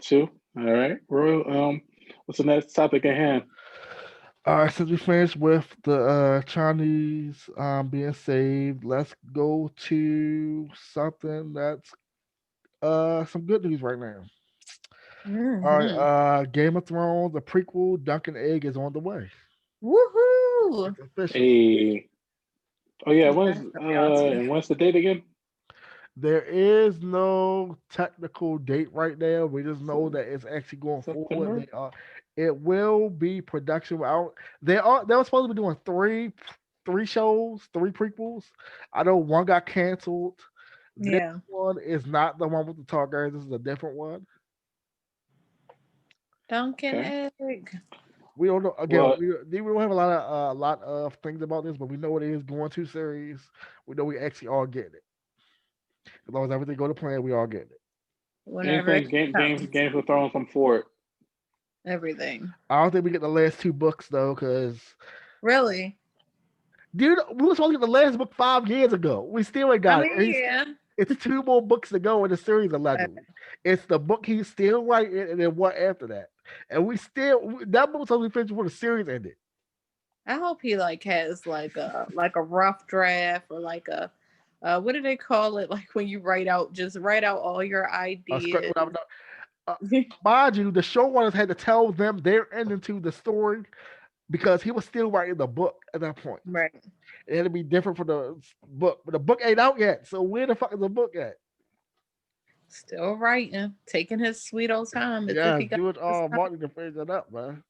Two. All right. Royal. What's the next topic at hand? All right, since we finished with the Chinese being saved, let's go to something that's some good news right now. All right, Hmm. Game of Thrones, the prequel, Dunkin' Egg is on the way. Woohoo! It's official. A. Oh yeah. Yeah, When's that's gonna be awesome. and when's the date again? There is no technical date right now. We just know that it's actually going forward. September. They are. It will be production out. They were supposed to be doing three shows, three prequels. I know one got canceled. This Yeah. one is not the one with the Targaryens. This is a different one. Dunkin' Okay. egg. We don't know. Again, Well, we don't have a lot of things about this, but we know it is going to series. We know we actually all get it. As long as everything go to plan, we all get it. Whenever anything it comes. Games of Thrones come forward. Everything. I don't think we get the last two books though, because Really? dude, we were supposed to get the last book 5 years ago. We still ain't I got it. mean, yeah. It's two more books to go in the series allegedly. It's the book he's still writing, and then what after that. And that book was supposed to be finished when the series ended. I hope he like has like a rough draft or like a what do they call it? Like when you write out all your A script ideas. without uh, mind you, the showrunners had to tell them their ending to the story because he was still writing the book at that point. Right. It had to be different from the book, but the book ain't out yet. So where the fuck is the book at? Still writing, taking his sweet old time as if Yeah, he got do it this all. time. Martin to finish it up, man.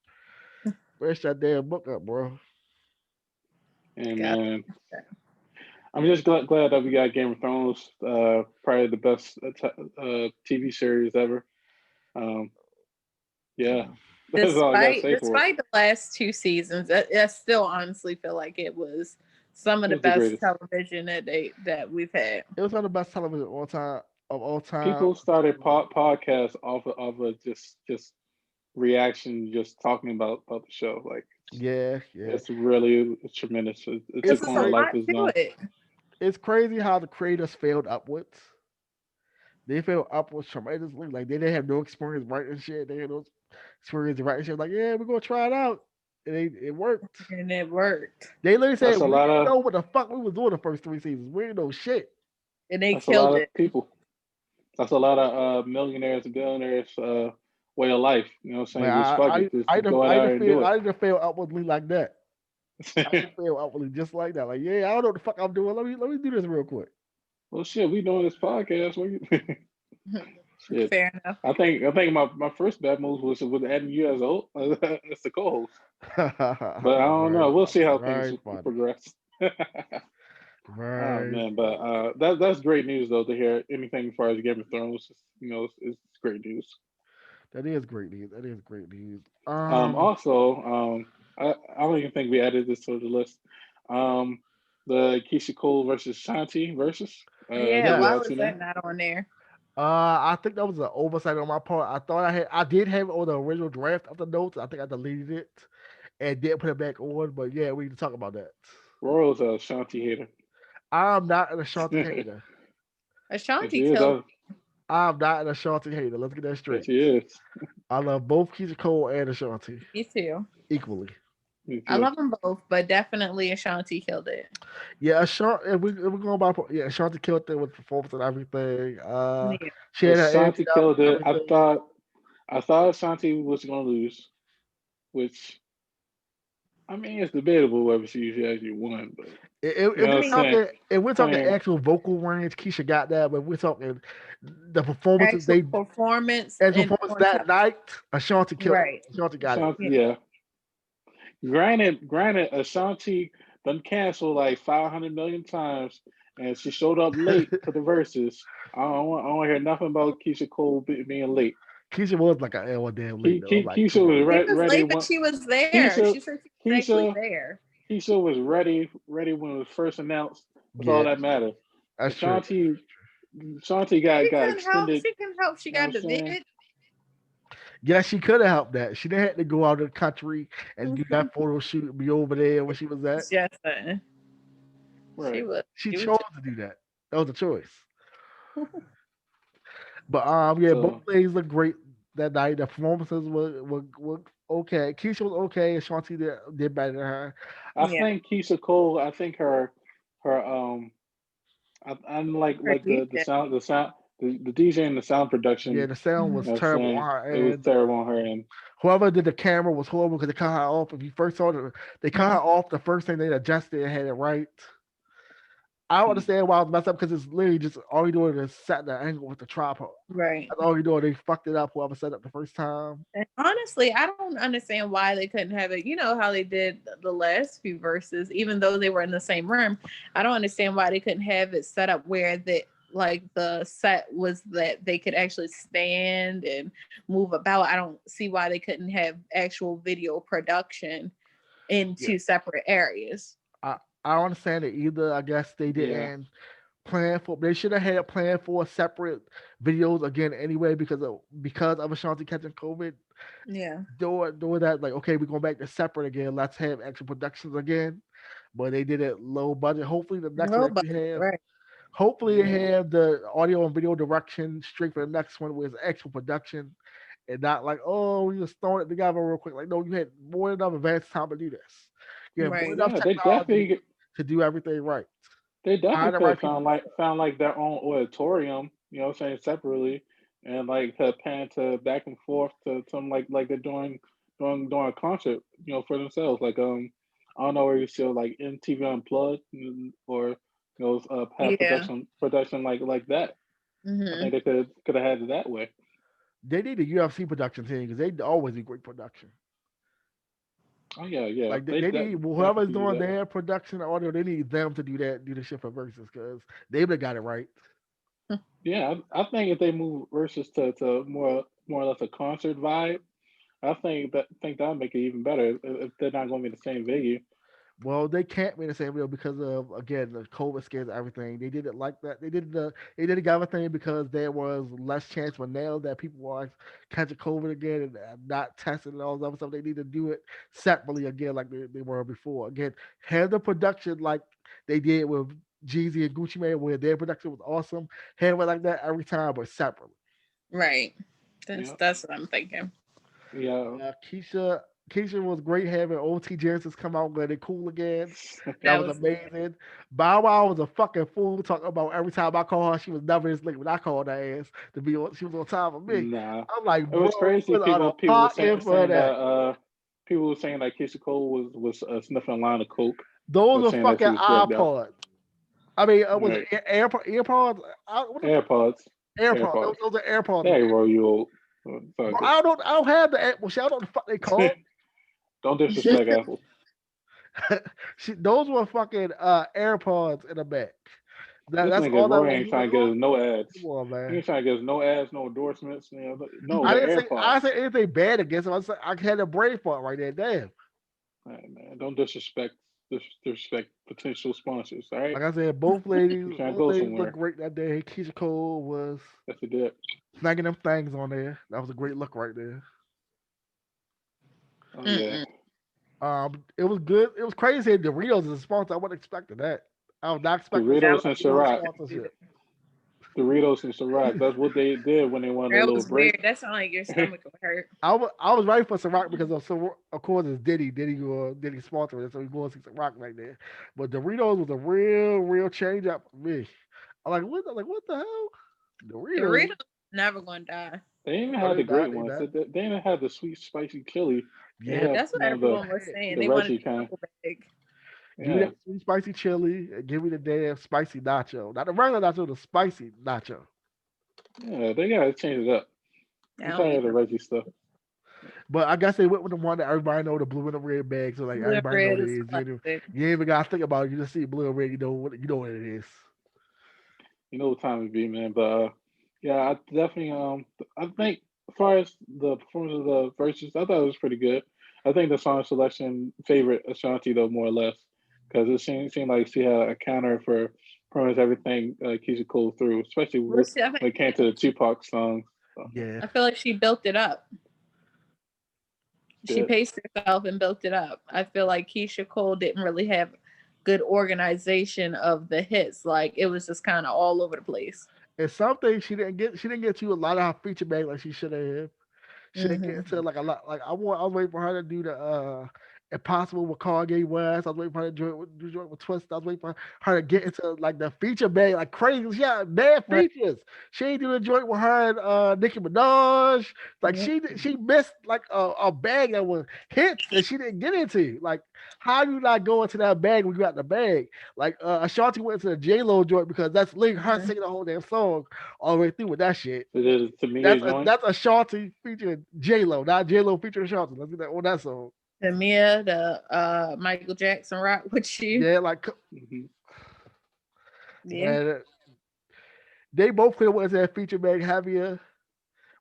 Finish that damn book up, bro. And Got man, I'm just glad that we got Game of Thrones. Probably the best TV series ever. Um, yeah, that's all I gotta say for it. despite the last two seasons, I still honestly feel like it was some of It the was the best greatest. television that we've had. It was one of the best television of all time. People started podcasts off of just reaction, just talking about the show. Like Yeah, yeah. it's really tremendous. It It's took Because on a it's a crazy. life lot of its to own. it. It's crazy how the creators failed upwards. They failed upwards tremendously. Like they didn't have no experience writing shit. They had no experience writing shit. Like, yeah, we're gonna try it out. And it worked. And it worked. They literally said That's a we lot didn't of know what the fuck we was doing the first 3 seasons. We didn't know shit. And they that's a lot killed it. of people. That's a lot of millionaires and billionaires way of life. You know what I'm Man, saying? Just fuck it. Just go out there and do it. I didn't feel outwardly like that. I didn't feel outwardly just like that. Like, yeah, I don't know what the fuck I'm doing. Let me do this real quick. Well, shit, we doing this podcast. Shit. Fair enough. I think my first bad move was adding you as as the co-host. But I don't Very know. We'll see funny. how things Very funny. progress. Oh Very man, but that's great news though to hear anything as far as Game of Thrones. It's great news. That is great news. That is great news. Also, I don't even think we added this to the list. Um, the Keisha Cole versus Shanti versus Yeah, did why Yes. y'all was tune that in? not on there? I think that was an oversight on my part. I did have it on the original draft of the notes. I think I deleted it and didn't put it back on. But yeah, we need to talk about that. Royal's a Shanti hater. I'm not an Ashanti hater. Yes, Ashanti he is. killed. I'm not an Ashanti hater. Let's get that Yes, straight. he is. I love both Keisha Cole and Ashanti Me too. equally. Me I too. love them both, but definitely Ashanti killed it. Yeah, Ashanti. If we're going by, yeah, Ashanti killed it with performance and everything. Yeah. She had her Ashanti Emmys up killed and it. everything. I thought Ashanti was gonna lose, which I mean it's debatable whether she actually won, but you I know what I'm mean, saying? If we're talking Playing actual vocal range, Keisha got that. But if we're talking the performances actual they performance as and performance on that top. night, Ashanti killed. Right. Ashanti got it. Ashanti, Yeah. yeah. Granted, Ashanti done canceled like 500 million times, and she showed up late to the verses. I don't want to hear nothing about Keisha Cole being late. Keisha was like an L damn late though. I'm like, Keisha come was on. She was ready late, but when she was there. She Keisha said she was actually Keisha there. Keisha was ready when it was first announced. That's all Yeah, that mattered. that's true. Ashanti Shanti She got couldn't help. extended. She couldn't help. She You know what got I'm the saying? vid. Yeah, she could have helped that. She didn't have to go out of the country and do that photo shoot and be over there where she was at. Just saying. She Right. was. She She was chose just. to do that. That was a choice. But yeah, both So ladies look great. that night. The performances were okay. Keisha was okay, and Shanti did better than her. I Yeah. think Keisha Cole. I think her I'm Her like the DJ. sound the DJ and the sound Yeah, production. the sound Mhm. was You know what I'm terrible saying? on her It was end. terrible on her end. Whoever did the camera was horrible because they cut her off. If you first saw it, they cut her Mhm. off the first thing they adjusted and had it right. I don't Hmm. understand why it was messed up because it's literally just all you doing is set the angle with the tripod. Right. That's all you doing. They fucked it up. Whoever set up the first time. And honestly, I don't understand why they couldn't have it. You know how they did the last few verses, even though they were in the same room. I don't understand why they couldn't have it set up where the set was that they could actually stand and move about. I don't see why they couldn't have actual video production in Yeah, two separate areas. I I don't understand it either. I guess they Yeah. didn't plan for. They should have had a plan for separate videos again anyway because of Ashanti catching COVID. Yeah. Doing that like okay, we're going back to separate again. Let's have actual productions again. But they did it low budget. Hopefully the next one Nobody. actually have. Right. Hopefully Yeah. they have the audio and video direction straight for the next one with actual production and not like, oh, we just throwing it together real quick. Like, no, you had more than enough advanced time to do this. You had more Right. enough Yeah. technology to do everything right. They definitely Hire the could right have people. found like their own auditorium. You know, what I'm saying separately, and like to pan to back and forth to some like they're doing a concert. You know, for themselves. Like I don't know where you see like MTV Unplugged or have Yeah. production like that. I Hmm. think they could have had it that way. They need a UFC production team because they always do great production. Oh yeah, yeah. Like they need Definitely whoever's could use doing that. their production audio, they need them to do the shit for verses because they would have got it right. Yeah, I think if they move versus to more or less a concert vibe, I think that'll make it even better if they're not going to be the same venue. Well, they can't be in the same video because of again the COVID scares and everything. They did it like that. They did the Gava thing because there was less chance for now that people are catching COVID again and not tested and all that other stuff. They need to do it separately again like they were before. Again, have the production like they did with Jeezy and Gucci Mane, where their production was awesome. Have it like that every time, but separately. Right. That's Yeah, that's what I'm thinking. yeah. Keisha was great having OT Genesis come out when they cool again. That That was was lit. amazing. Bow Wow was a fucking fool talking about every time I call her, she was never as late when I called her ass to be on. She was on time of me. Nah, I'm like, it bro, was you crazy. was out of People were pocket for saying that that. people were saying that Keisha Cole was sniffing a line of coke. Those Was were saying that fucking she was drugged out. iPods. I mean, was it Right, AirPods? What the fuck? AirPods, AirPods. AirPods. Those are AirPods, Hey, man. bro, you old. Bro, Fuck I don't have the Apple shit. I don't know what the fuck they called. it. Don't disrespect Apple. Those were fucking AirPods in the back. This That's nigga all that Roy was. ain't trying to get us no Come ads. on, He man. ain't trying to get us no ads, no endorsements. No, I the didn't say AirPods. anything bad against him. I had a brain fart right there. Damn. Hey, man, don't disrespect potential sponsors. All right, Like I said, you trying to both go ladies looked somewhere. great that day. Keisha Cole was That's a dip. snagging them things on there. That was a great look right there. Oh yeah, Mm-mm. It was good. It was crazy. Doritos is a sponsor. I wasn't expecting that. I was not expecting Yeah, I Doritos a and wasn't Doritos Ciroc. either. sponsorship. Doritos and Ciroc. That's what they did when they wanted a That little was break. weird. That sounded like your stomach would hurt. I was ready for Ciroc because of course it's Diddy. Diddy sponsored it, so we going to see Ciroc right there. But Doritos was a real change up for me. I'm like what the hell? Doritos. Doritos never gonna die. They even Oh, had the great they ones. not. They even had the sweet spicy chili. They Yeah, have That's what everyone was saying. the They wanted Reggie the kind. double bag. give me Yeah, that sweet spicy chili and give me the damn spicy nacho. Not the regular nacho, the spicy nacho. yeah. They gotta change it up. I I'm don't tired eat of the them. Reggie stuff. But I guess they went with the one that everybody know, the blue and the red bag. So like Blue and everybody know red what it is is. classic. You ain't even gotta think about it. You just see blue and red. You know what it is. You know what time it be, man. But yeah, I definitely I think as far as the performance of the verses, I thought it was pretty good. I think the song selection favorite Ashanti though more or less because it seemed like she had a counter for pretty much everything Keisha Cole through, especially Well, see, I, when it came to the Tupac songs. So, Yeah. I feel like she built it up. She did paced herself and built it up. I feel like Keisha Cole didn't really have good organization of the hits. Like it was just kind of all over the place. And some things she didn't get. She didn't get you a lot of her feature bag like she should have. She didn't get into like a lot. Like I was waiting for her to do the Impossible with Kanye West. I was waiting for her to do it with Twist. I was waiting for her to get into like the feature bag, like crazy. Yeah, bad Right. features. She ain't do the joint with her and Nicki Minaj. Like Yep. she missed like a bag that was hits that she didn't get into. Like how do you not go into that bag when you got the bag? Like Ashanti went into the J Lo joint because that's literally her Mhm. singing the whole damn song all the way through with that shit. It is to me a joint. That's Ashanti featuring J Lo, not J Lo featuring Ashanti. Let's get that on that song. The Mia, the Michael Jackson rock with you. Yeah, like Hmm. Yeah. man, they both could have went to that feature bag heavier.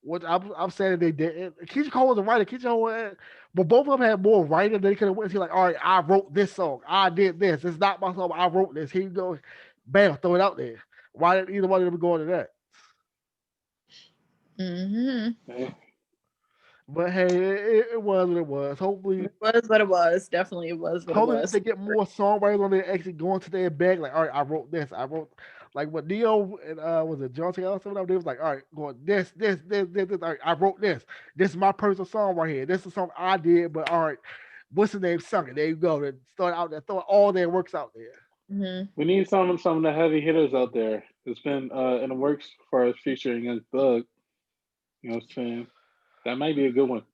Which I'm saying they didn't. Keisha Cole was a writer. Keisha Cole, but both of them had more writing. They could have went to like, all right, I wrote this song. I did this. It's not my song. I wrote this. Here you go. Bam, throw it out there. Why did either one of them go into that? Mm-hmm. Yeah. But hey, it was what it was. Hopefully, It was what it was. Definitely, it was what it hopefully was. they get more songwriters on there actually going to their bag. Like, all right, I wrote this. I wrote like what Neo and was it John Taylor or something? They was like, all right, going this. All right, I wrote this. This is my personal song right here. This is a song I did, but all right, what's the name sung it? There you go. Then start out there, throw all their works out there. Mm-hmm. We need some of the heavy hitters out there. It's been in the works for us featuring against Thug. You know what I'm saying? That might be a good one. Of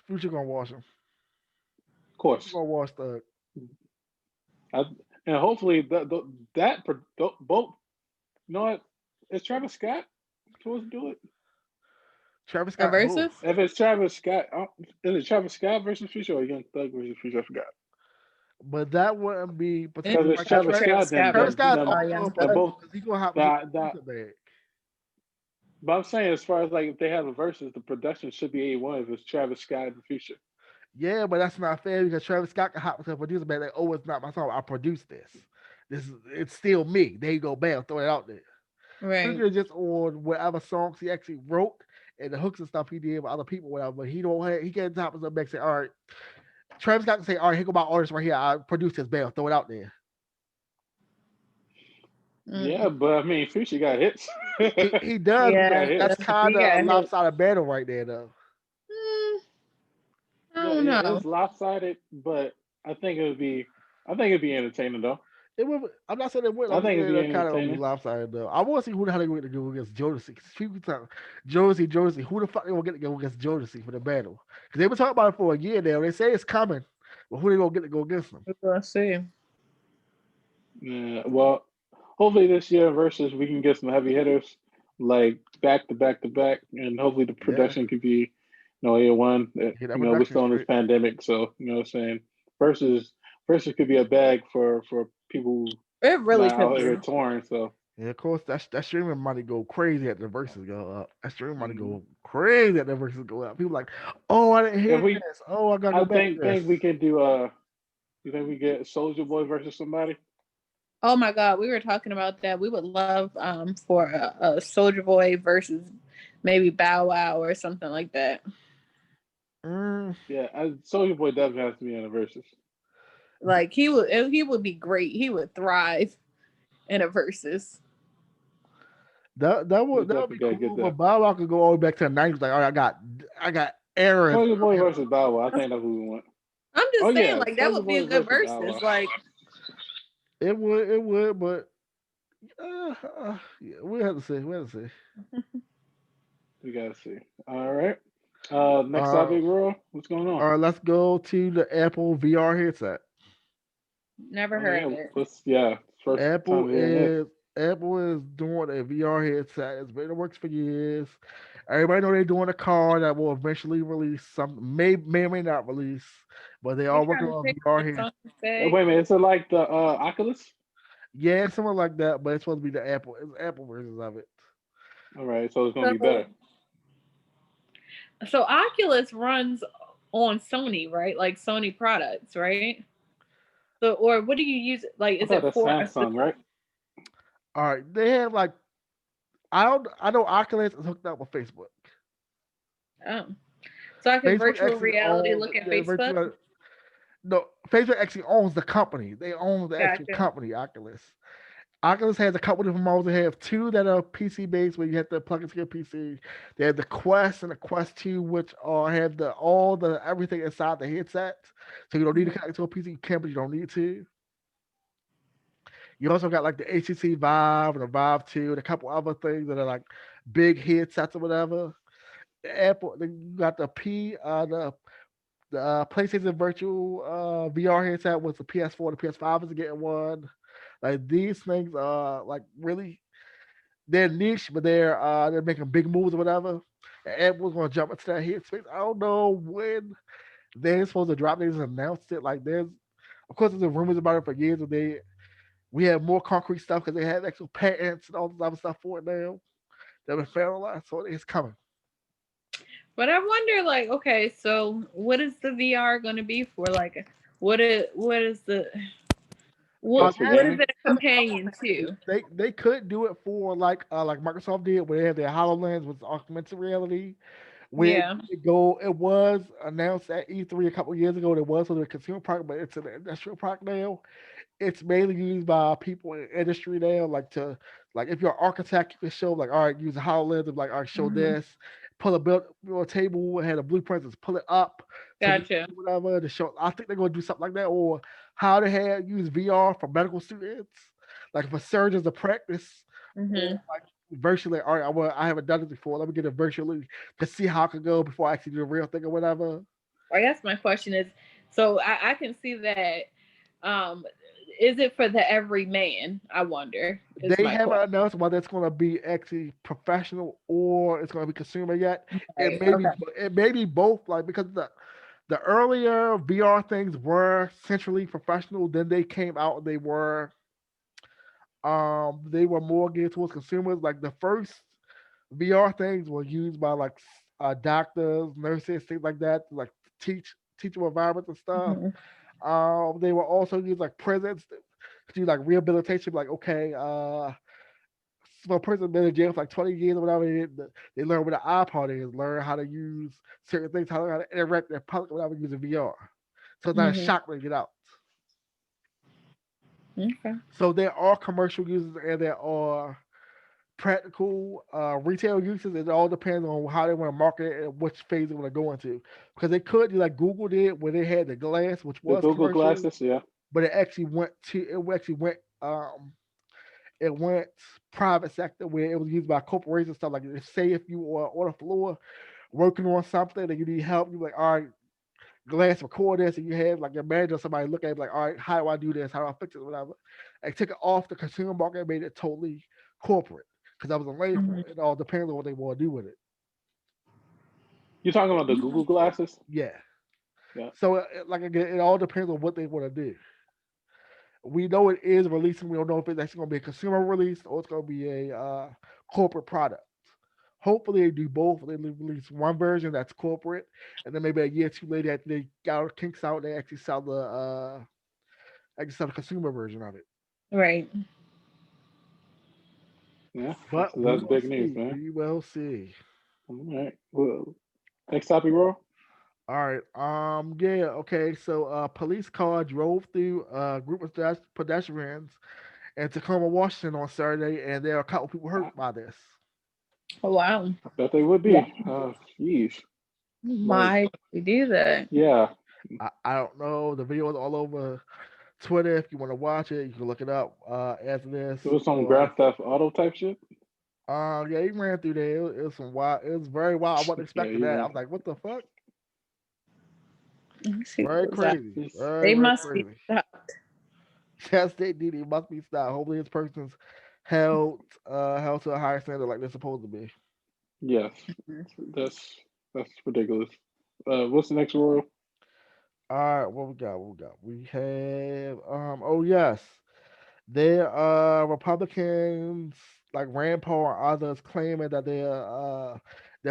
Future gonna wash them. Future course. gonna wash the I, and hopefully both. You know what? Is Travis Scott supposed to do it? Travis A Scott. Who? versus? If it's Travis Scott, is it Travis Scott versus Future or Young Thug versus Future? I forgot. But that wouldn't be It's Because potentially if it's like because Travis Travis Scott, Scott Travis versus Scott is Young also they're Thug. both because he's gonna have that that. the bag. But I'm saying as far as like if they have a versus, the production should be A1 if it's Travis Scott in the future. Yeah, but that's not fair because Travis Scott can hop to a producer bag like, oh, it's not my song. I produced this. This is it's still me. There you go, bam, throw it out there. Right. Future is just on whatever songs he actually wrote and the hooks and stuff he did with other people, whatever. But he can't top himself back and say, all right. Travis Scott can say, all right, here go my artist right here. I produced this, bam, throw it out there. Mm. Yeah, but I mean, Future got hits. He does, he but got Yeah, that's hits. kind he of a got hit. lopsided battle right there, though. Mm, I Yeah, don't it know. is lopsided, but I think it would be. I think it'd be entertaining though. It would. I'm not saying it would. I I'm think it'd saying be it kind of would be entertaining. lopsided though. I want to see who the hell they going to go against Jodeci. 'Cause people talk Josie. Who the fuck they gonna get to go against Jodeci for the battle? Because they've been talking about it for a year now. They say it's coming, but who they gonna get to go against them? We're gonna see. Yeah. Well, hopefully this year versus we can get some heavy hitters like back to back to back, and hopefully the Yeah, production could be, A1. hit that We're production still in this straight. pandemic, so you know what I'm saying. Versus could be a bag for people It really not could out be. here touring. So Yeah, of course that streaming money go crazy at the verses go up. That streaming money mhm. go crazy at the verses go up. People like, oh, I didn't if hear we, this. Oh, I gotta I go back to this. think we can do. You think we get Soldier Boy versus somebody? Oh my God, we were talking about that. We would love for a Soldier Boy versus maybe Bow Wow or something like that. Mm, Yeah, Soldier Boy definitely has to be in the versus. Like he would be great. He would thrive in a versus. We that would definitely be gotta get cool. But that. Bow Wow could go all the way back to the 90s. Like, all right, I got errors. Soldier Boy versus Bow Wow. I think that's who we want. I'm Oh just saying, yeah, like that Soldier would be a Boy good versus Bow versus. Wow. Like, It would, but yeah, we have to see. We have to see. We gotta see. All right. Next Uh, topic, bro. What's going on? all right, let's go to the Apple VR headset. never Oh heard yeah, of it. first time Apple hearing this. is Apple is doing a VR headset. It's been in the works for years. Everybody know they're doing a car that will eventually release. Some may or may not release, but they They are working trying to on pick VR what's headset. on the bag. Wait a minute, is it like the Oculus? Yeah, something like that, but it's supposed to be the Apple. It's Apple versions of it. All right, so it's gonna be So, better. so Oculus runs on Sony, right? Like Sony products, right? So, or what do you use? Like, I is thought it that's for a Samsung, specific? right? All right, they have like I know Oculus is hooked up with Facebook. Oh, so I can Facebook virtual actually reality owns look at yeah, Facebook. virtual. No, Facebook actually owns the company. They own the actual Gotcha. company, Oculus. Oculus has a couple different models. They have two that are PC based, where you have to plug into your PC. They have the Quest and the Quest 2, which are have the all the everything inside the headset, so you don't need to Mhm. connect to a PC. You can, but you don't need to. You also got like the HTC Vive and the Vive 2 and a couple other things that are like big headsets or whatever. The Apple, then you got the PlayStation Virtual VR headset with the PS4. The PS5 is getting one. Like these things are like really they're niche, but they're making big moves or whatever. And Apple's gonna jump into that headspace. I don't know when they're supposed to drop. They just announced it. Like there's, of course, there's been rumors about it for years, but we have more concrete stuff because they have actual patents and all this other stuff for it now. They've been found a lot, so it's coming. But I wonder, like, okay, so what is the VR going to be for? Like, what is the Uh, Just for what is gaming. it a companion to? they could do it for like Microsoft did, where they have their Hololens with augmented reality. Where Yeah. it was announced at E3 a couple years ago. It was for the consumer product, but it's an industrial product now. It's mainly used by people in industry now, like if you're an architect, you can show like, all right, use a HoloLens and like, all right, show Hmm. this, pull a build a table, had a blueprint, just pull it up to do Gotcha. whatever to show. I think they're gonna do something like that, or how to have use VR for medical students, like for surgeons to practice, or Hmm. like virtually. All right, I haven't done it before. Let me get it virtually to see how it could go before I actually do the real thing or whatever. I guess my question is, so I can see that. Um, is it for the everyman? I wonder. Is They my haven't question. announced whether it's going to be actually professional or it's going to be consumer yet. Right. Okay. It may be both, like because the earlier VR things were centrally professional. Then they came out and they were more geared towards consumers. Like the first VR things were used by like doctors, nurses, things like that, to, like teachable environments and stuff. Hmm. They were also used like prisons to do like rehabilitation. Like okay, for a person been in jail for like 20 years or whatever, they learn what an iPod is, learn how to use certain things, how to interact in public without using VR. So it's not a Hmm. shock when you get out. Okay. So there are commercial uses and there are practical retail uses. It all depends on how they want to market it and which phase they want to go into. Because they could do like Google did, where they had the glass, which The was Google commercial, glasses, yeah. but it actually went it went private sector where it was used by corporations and stuff like that. Say if you are on the floor working on something and you need help, you're like, all right, glass record this, and you have like your manager or somebody look at it like, all right, how do I do this? How do I fix it? Whatever. And took it off the consumer market and made it totally corporate because that was a lane for Hmm. it. It all depends on what they want to do with it. You're talking about the Google glasses? Yeah. Yeah. So like again, it all depends on what they want to do. We know it is releasing. We don't know if it's actually going to be a consumer release or it's going to be a corporate product. Hopefully they do both. They release one version that's corporate, and then maybe a year or two later, after they got our kinks out, they actually sell the consumer version of it. Right. Yeah. But we That's will big news, see. man. We will see. All right. Well, next topic, Roy. All right. Yeah. Okay. So, police car drove through a group of pedestrians in Tacoma, Washington on Saturday, and there are a couple people I, hurt by this. Oh, wow. I bet they would Why be. Yeesh. Like, would we do that? yeah. I don't know. The video is all over Twitter. If you want to watch it, you can look it up after this. It was some Or Grand Theft Auto type shit. yeah, he ran through there. It was some wild. It was very wild. I wasn't Yeah, expecting you that. I ran. was like, what the fuck? Let me see Very what was that. crazy. He's, Very They very must be crazy. stopped. Yes, they did. He must be stopped. Hopefully, this person's held to a higher standard like they're supposed to be. yes. That's that's ridiculous. What's the next Royal? All right, what we got? What we got? We have oh yes. There are Republicans like Rand Paul and others claiming that there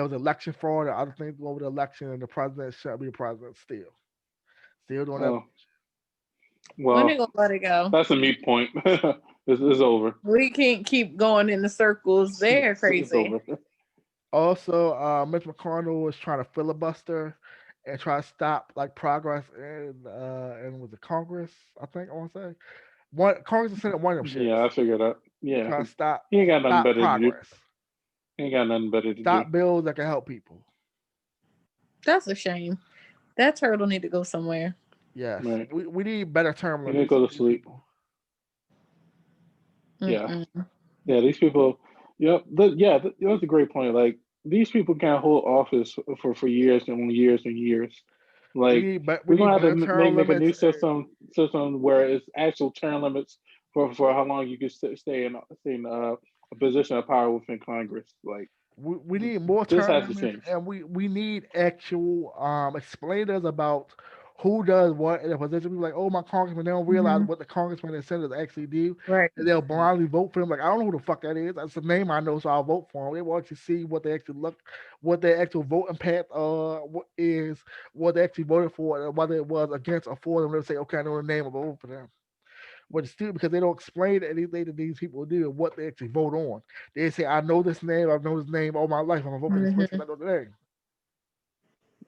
was election fraud and other things over the election and the president shouldn't be the president still. Still doing that. Oh, When well, they gonna let it go? that's a meat point. It's over. We can't keep going in the circles. They're It's crazy. over. Also, Mitch McConnell is trying to filibuster and try to stop like progress in was it Congress? I think I want to say One Congress and Senate want them shits. Yeah, I figured out. Yeah, Trying to he ain't got nothing stop better to do. progress. He ain't got nothing better to do. Stop bills that can help people. That's a shame. That turtle need to go somewhere. Yes. Right. We need better term He need to limits go for to these sleep. people. Yeah, Mm-mm. yeah. These people. Yep. That's a great point. Like these people can't hold office for years and years and years. Like We we're gonna need have to better term make a new limits. system where it's actual term limits for how long you can stay in a position of power within Congress. Like We need more this term has to limits, change. and we need actual explainers about who does what in a position. People like, oh, my congressman, they don't realize Mhm. what the congressman and senators actually do, Right. and they'll blindly vote for them. Like, I don't know who the fuck that is. That's a name I know, so I'll vote for them. They will actually see what they actually what their actual voting path what is, what they actually voted for, and whether it was against or for them. They'll say, okay, I know the name, I'll vote for them. But it's stupid because they don't explain anything that these people do and what they actually vote on. They say, I know this name, I've known this name all my life, I'm gonna vote for this person, Hmm. I know the name.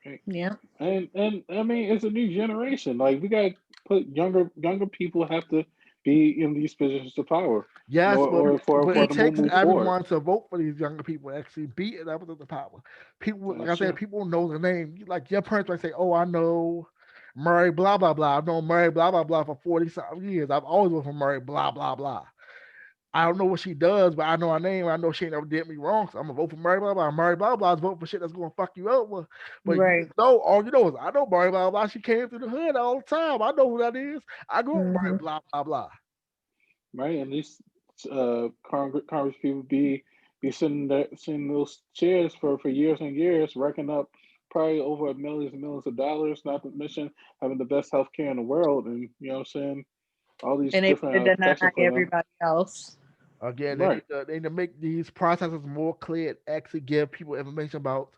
Right? Yeah. And I mean, it's a new generation. Like we got to put younger people have to be in these positions of power, Yes, or but for it them to takes move forward. everyone to vote for these younger people actually be it up to the power. People, like I That's said, true. people know the name. Like your parents might say, "Oh, I know Murray blah blah blah. I've known Murray blah blah blah for 40 something years. I've always voted for Murray blah blah blah. I don't know what she does, but I know her name. I know she ain't never did me wrong, so I'm gonna vote for Murray blah blah. Murray blah blah is voting for shit that's gonna fuck you over. But you Right. know, all you know is I know Murray blah blah. She came through the hood all the time. I know who that is. I grew up with Murray Hmm. blah blah blah. Right? And these Congress people be sitting there sitting in those chairs for years and years, racking up probably over millions and millions of dollars, not to mention having the best health care in the world, and you know what I'm saying, all these And they different want to deny protections for them. everybody else. Again, Right. they need to make these processes more clear and actually give people information about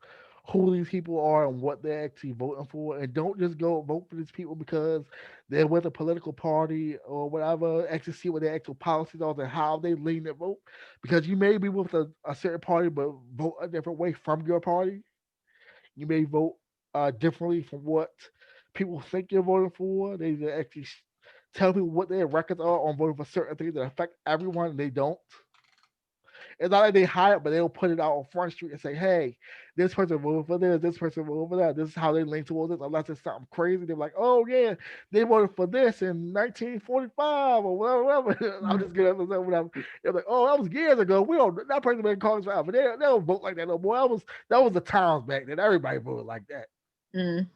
who these people are and what they're actually voting for. And don't just go vote for these people because they're with a political party or whatever. Actually see what their actual policies are and how they lean their vote. Because you may be with a certain party but vote a different way from your party. You may vote differently from what people think you're voting for. They actually tell people what their records are on voting for certain things that affect everyone and they don't. It's not like they hide it, but they'll put it out on Front Street and say, "Hey, this person voted for this person voted for that. This is how they link towards this." Unless it's something crazy, they're like, "Oh yeah, they voted for this in 1945 or whatever." Whatever. I'm just gonna whatever. They're like, "Oh, that was years ago. We don't that person been in Congress forever. They don't vote like that no more. That was the times back then. Everybody voted like that. Mm.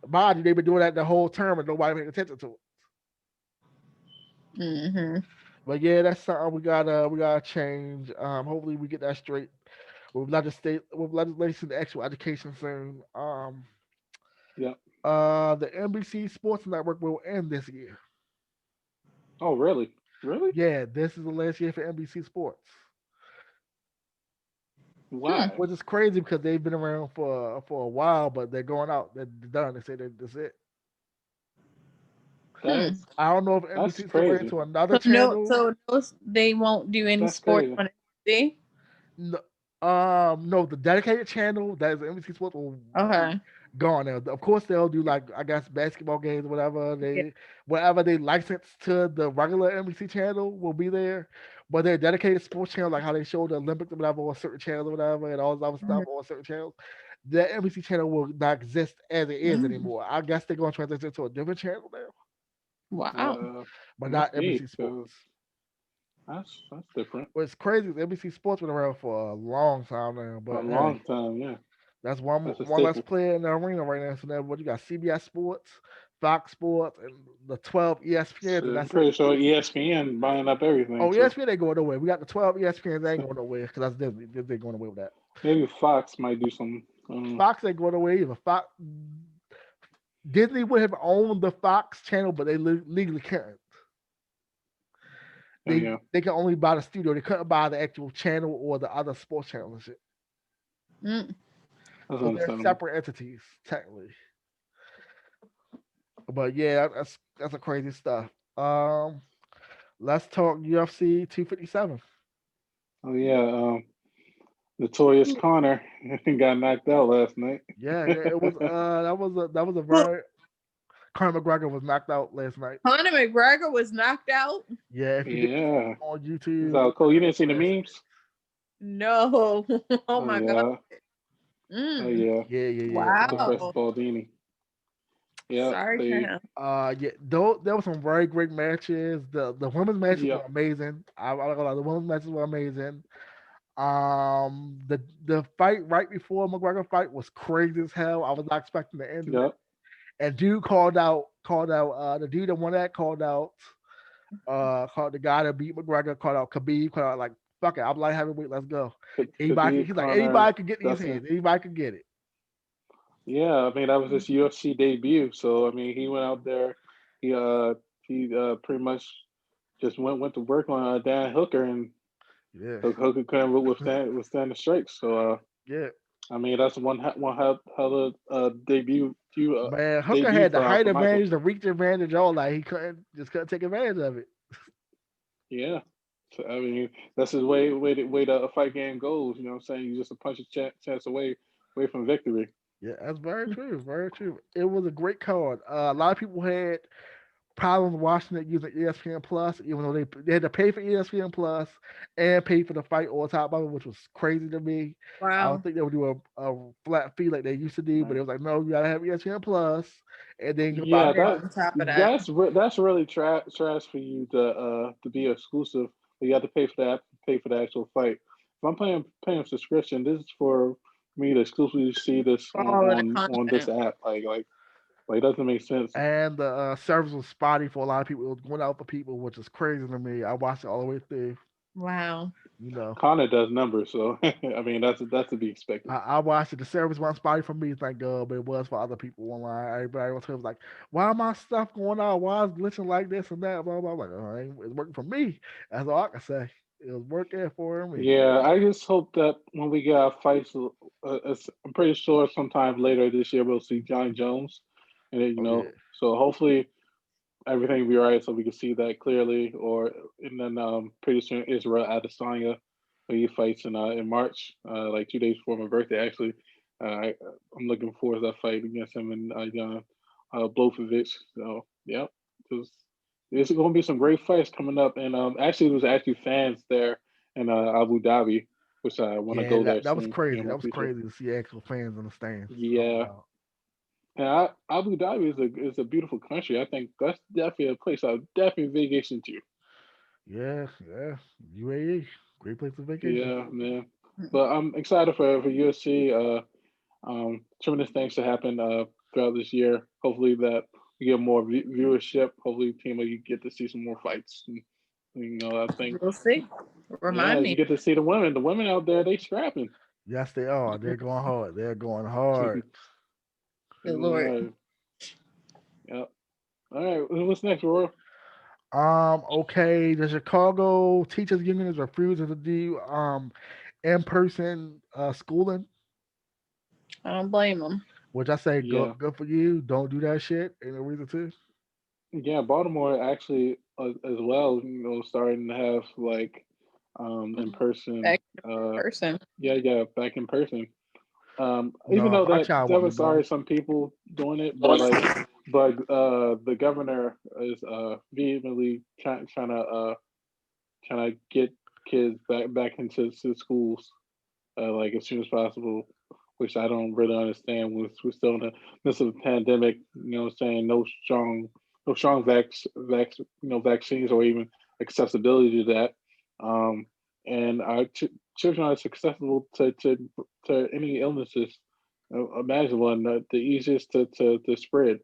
Mind you, they've been doing that the whole term and nobody paid attention to it. Hmm. But yeah, that's something we gotta change. Hopefully we get that straight with legislation to actual education soon. Yeah. The NBC Sports Network will end this year. Oh, really? Really? Yeah, this is the last year for NBC Sports, Hmm. Why? which is crazy because they've been around for a while, but they're going out. They're done. They say that's it. Hmm. That's I don't know if that's NBC is going crazy. into another So no, channel. so no, they won't do any That's sports crazy. on NBC. No, no, the dedicated channel that is NBC Sports will be Okay. gone now. Of course, they'll do like I guess basketball games, whatever Yeah. whatever they license to the regular NBC channel will be there. But their dedicated sports channel, like how they show the Olympics or whatever on certain channels or whatever, and all this other stuff Mhm. on certain channels, the NBC channel will not exist as it is Mm. anymore. I guess they're going to transition to a different channel now, Wow. Uh, but must not be NBC Sports. because that's different. What's crazy is NBC Sports been around for a long time now, A but hey. long time, yeah. That's That's a one less staple. player in the arena right now. So now what you got? CBS Sports, Fox Sports, and the 12 ESPNs, and So I'm that's it. pretty sure ESPN buying up everything. Oh, So ESPN ain't going nowhere. We got the 12 ESPNs. They ain't going nowhere because that's Disney. Disney ain't going away with that. maybe Fox might do something. Fox ain't going away either. Disney would have owned the Fox channel, but they legally can't. Oh yeah, They can only buy the studio. They couldn't buy the actual channel or the other sports channel and shit. Mm. that's So they're understandable. separate entities technically. But yeah, that's a crazy stuff. Um, let's talk UFC 257. Oh yeah, Notorious Connor got knocked out last night. Yeah, it was that was a Well, very Conor McGregor was knocked out last night. Conor McGregor was knocked out. Yeah, if you did Yeah. on YouTube, So Cole, you didn't see the memes? No. Oh Oh my god. yeah. Oh Mm. yeah. yeah. With the fresh Wow. Baldini. Yep. Sorry for They. him. Yeah, though there were some very great matches. The women's matches were Yep. amazing. I'm not gonna lie, the women's matches were amazing. The fight right before McGregor fight was crazy as hell. I was not expecting the end of it. Yep. And dude called out the dude that won that called the guy that beat McGregor, called out Khabib, called out like fuck it, I'm like heavyweight, let's go. Khabib, He's like Connor, anybody could get these Dustin. hands, anybody could get it. Yeah, I mean that was his UFC debut. So I mean he went out there. He pretty much just went to work on Dan Hooker, and Yeah, Hooker couldn't withstand the strikes. So yeah. I mean that's one hell of Man, Hooker debut had the height for Michael. advantage, the reach advantage, all like he couldn't take advantage of it. Yeah. So I mean that's his way the fight game goes. You know what I'm saying? You just a punch a chance away from victory. Yeah, that's very true. Very true. It was a great card. A lot of people had problems watching it using ESPN Plus, even though they had to pay for ESPN Plus and pay for the fight on top of it, which was crazy to me. I don't Wow. think they would do a flat fee like they used to do, but it Right. was like, no, you gotta have ESPN Plus, and then you buy Yeah, the And fight. on top of that. that's really trash for you to be exclusive. You have to pay for the actual fight. If I'm paying a subscription, this is for me to exclusively see this All of the on this content. app. Like it doesn't make sense. And the service was spotty for a lot of people. It was going out for people, which is crazy to me. I watched it all the way through. Wow. You know, Connor does numbers, so I mean that's to be expected. I watched it. The service wasn't spotty for me, thank God, but it was for other people online. Everybody was like, "Why my stuff going on? Why is glitching like this and that?" Blah blah. I'm like, oh, it's working for me. That's all I can say. It was working for me. Yeah, I just hope that when we get our fights, I'm pretty sure sometime later this year we'll see John Jones, and then, Oh yeah, so hopefully everything will be all right, so we can see that clearly. And then pretty soon Israel Adesanya, he fights in March, like 2 days before my birthday. Actually, I'm looking forward to that fight against him and Jan Blofovich. So yeah, there's there's going to be some great fights coming up, and actually there's actually fans there in Abu Dhabi, which I want to yeah. go there That was soon crazy. in my That was future. crazy to see actual fans in the stands. Oh Yeah. wow. And Abu Dhabi is a beautiful country. I think that's definitely a place I would definitely vacation to. Yeah, yeah. UAE, great place to vacation. Yeah, man. But I'm excited for UFC. Tremendous things to happen throughout this year. Hopefully that we get more viewership. Hopefully, team you get to see some more fights. And, I think We'll see. yeah, Remind you me. get to see the women. The women out there, they scrapping. Yes, they are. They're going hard. They're going hard. They're Good going Lord. hard. Yeah. All right. What's next, Roy? Okay, the Chicago Teachers Union is refusing to do in person schooling, I don't blame them. which I say Yeah. good for you. Don't do that shit. Ain't no reason to. Yeah, Baltimore actually as well, starting to have like in person. Back to Uh, person. yeah, back in person. Even No, though my that child won't be sorry going. some people doing it, but the governor is vehemently trying to get kids back into schools like as soon as possible, which I don't really understand. We're still in the midst of a pandemic. You know, what I'm saying no strong vaccines or even accessibility to that. Um, and our children are susceptible to any illnesses imaginable, and the easiest to spread,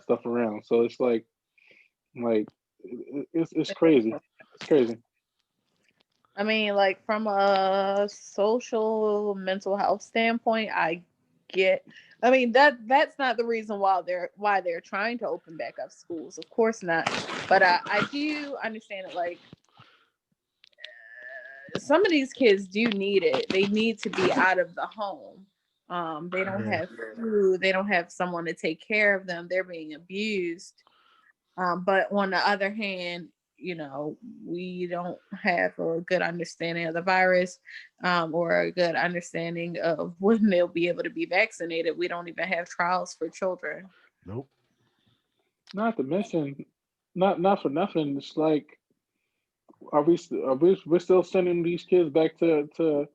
stuff around. So it's like it's crazy. It's crazy. I mean, like from a social mental health standpoint, I get. I mean that's not the reason why they're trying to open back up schools. Of course not. But I do understand it. Like some of these kids do need it. They need to be out of the home. They don't Yeah, have food. They don't have someone to take care of them. They're being abused. But on the other hand, we don't have a good understanding of the virus or a good understanding of when they'll be able to be vaccinated. We don't even have trials for children. nope. Not to mention, not for nothing. It's like, we're still sending these kids back to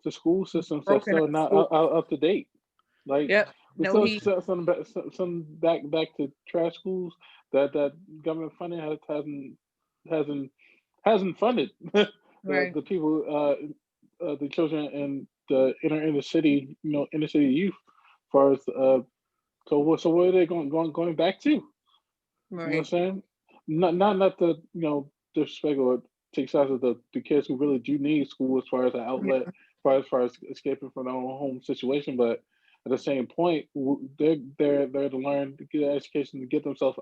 school systems that's Broken still up not schools. up to date. Like, Yep. we No still heat. some back to trash schools that government funding hasn't hasn't funded Right. the people, the children in the inner city, inner city youth. As far as, so what are they going back to? You know what I'm Right. saying? Not to, disrespect or take sides of the kids who really do need school as far as an outlet, as far as escaping from their own home situation. But at the same point, they're there to learn, to get an education, to get themselves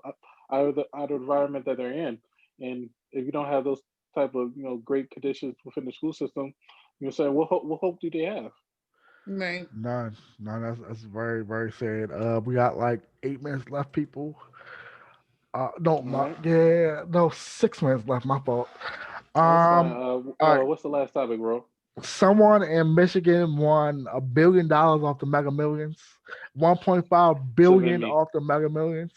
out of the environment that they're in. And if you don't have those type of, great conditions within the school system, you're saying, what hope do they have? Right. None, none. That's very, very sad. We got like 8 minutes left, people. No, All my right. yeah, no, 6 minutes left. My fault. That's fine. All right. What's the last topic, bro? Someone in Michigan won $1 billion off the Mega Millions. 1.5 billion Send me. off the Mega Millions.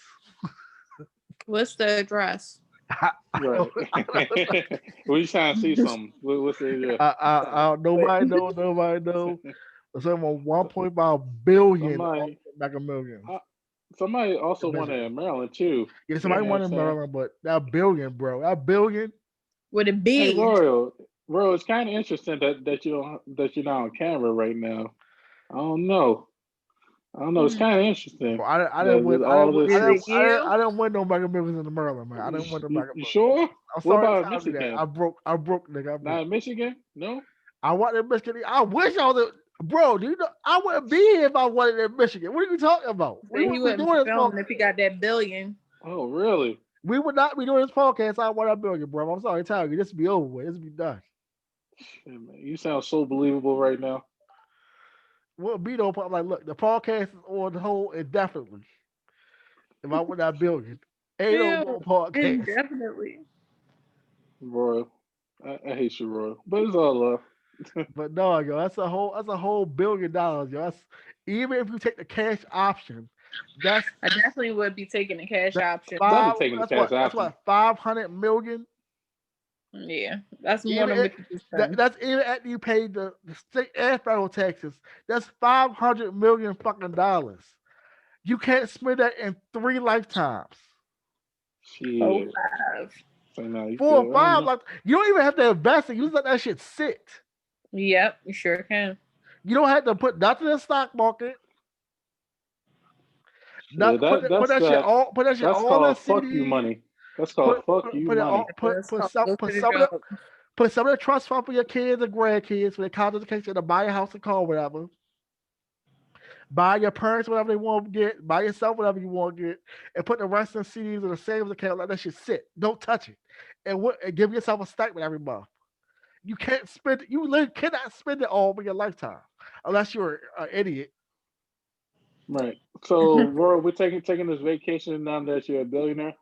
What's the address? I don't, Right. I don't, We trying to see something. What's the nobody know. Nobody know. Someone 1.5 billion off somebody? the Mega Millions. uh, Somebody also In won it Michigan. in Maryland too. Yeah, You somebody know what won I'm in saying? Maryland, but that billion, bro, that billion. With a Hey, B. Royal, it's kind of interesting that you're not on camera right now. I don't know. I don't know. It's Hmm. kind of interesting Bro, I didn't that, win. that all of this Is it is. you? I didn't win no Mega Millions in Maryland, man. I didn't win no Mega You Millions. sure? I'm What sorry to about in tell you that. Michigan? I broke, nigga. I Not broke. in Michigan? No. I wanted in Michigan. I wish I was, bro. Do you know I wouldn't be here if I wanted in Michigan? What are you talking about? We Said he wouldn't be wouldn't be doing this filming podcast. if he got that billion. Oh, really? We would not be doing this podcast. I want a billion, bro. I'm sorry to tell you. This be over with. This be done. Shit, man, you sound so believable right now. We'll be no problem. Like, look, the podcast is on hold indefinitely. If I win that billion, ain't no Ew. more podcast. Indefinitely. Royal. I hate you, Royal. But it's all love. But no, yo, that's a whole $1 billion, yo. That's even if you take the cash option, that's I definitely would be taking the cash that option. Definitely five. taking the That's cash what. That's option. what 500 million. Yeah. That's more Even than at, what you can spend. that's even after you pay the state and federal taxes. That's 500 million fucking dollars. You can't spend that in 3 lifetimes. Oh, Shit. five. So now you 4 or 5, feel. like you don't even have to invest it. You just let that shit sit. Yep, you sure can. You don't have to put nothing in the stock market. Yeah, Not put that shit all that's in called fuck you CDs. money. That's called fuck you Put it all money. Let's call, go to the job. put some of the trust fund for your kids and grandkids for their college education to buy a house and car, whatever. Buy your parents whatever they want to get. Buy yourself whatever you want to get, and put the rest in CDs or the savings account. Let that shit sit. Don't touch it, and give yourself a stipend every month. You can't spend it. You literally cannot spend it all in your lifetime, unless you're an idiot. Right. So, Roy, we're taking this vacation now that you're a billionaire.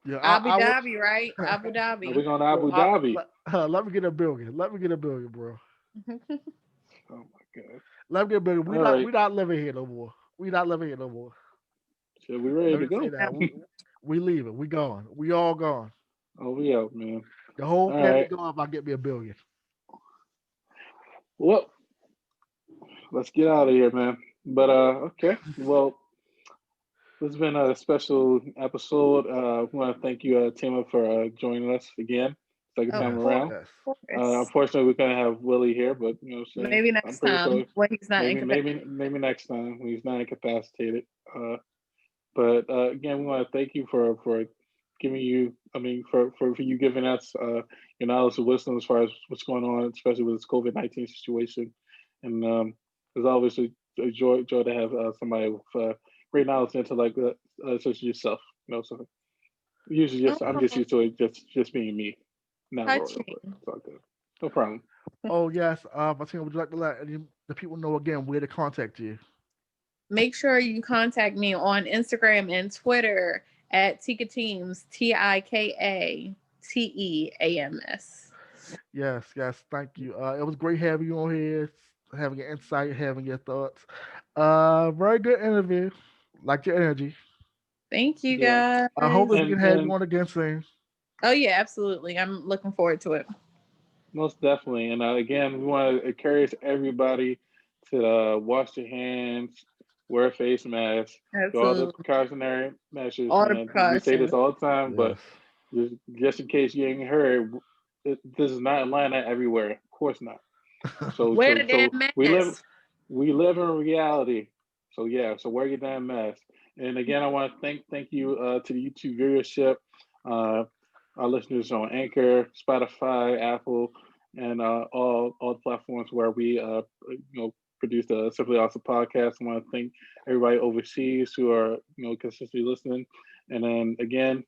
Yeah, Abu I would. Dhabi, right? Abu Are we Dhabi. going to Well, Abu Dhabi? let me get a billion. Let me get a billion, bro. Oh my god. Let me get a billion. All right. We not living here no more. We not living here no more. So we ready Let to me say go? that. We leaving. We gone. We all gone. Oh, we out, man. The whole All family right. gone if I get me a billion. Well, let's get out of here, man. But okay. Well, this has been a special episode. We want to thank you, Tima, for joining us again, second Of time Yes, course, around. yes. of course. Unfortunately, we couldn't have Willie here, but what I'm saying, Maybe I'm next pretty sure time when he's not maybe incapacitated. maybe next time when he's not incapacitated. But again, we want to thank you for giving you, I mean, for you giving us your knowledge and wisdom as far as what's going on, especially with this COVID-19 situation. And it's always a joy to have somebody with great knowledge and intellect, such as yourself. So usually I'm just Oh, used to it just being me, not Royal, but touching. it's all good. No problem. Oh yes. Martina, would you like to let the people know again where to contact you? Make sure you contact me on Instagram and Twitter at Tika Teams, TikaTeams. Yes, yes. Thank you. It was great having you on here, having your insight, having your thoughts. Very good interview. Like your energy. Thank you Yeah, I hope guys. that we can have you and on again soon. Oh yeah, absolutely. I'm looking forward to it. most definitely. And again, we want to encourage everybody to wash their hands, wear a face mask, do all the Absolutely. precautionary measures. All the Man, we say this precautions. all the time, but Yes. just in case you ain't heard, this is not Atlanta everywhere. Of course not. So Wear the so damn so mask. we live in reality. So yeah, so wear your damn mask. And again, I want to thank you to the YouTube viewership, uh, our listeners on Anchor, Spotify, Apple, and all the platforms where we produce the Simply Awesome podcast. I want to thank everybody overseas who are consistently listening. And then again,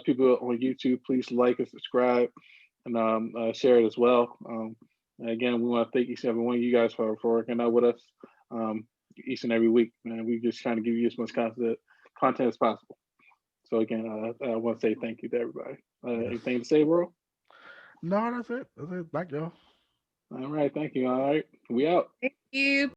people on YouTube, please like and subscribe and share it as well. And again, we want to thank each and every one of you guys for working out with us um, each and every week. Man, we just trying to give you as much content as possible. So again, I want to say thank you to everybody. Yes. Anything to say, bro? No, that's it. That's it. Thank y'all. All right, thank you. All right, we out. Thank you.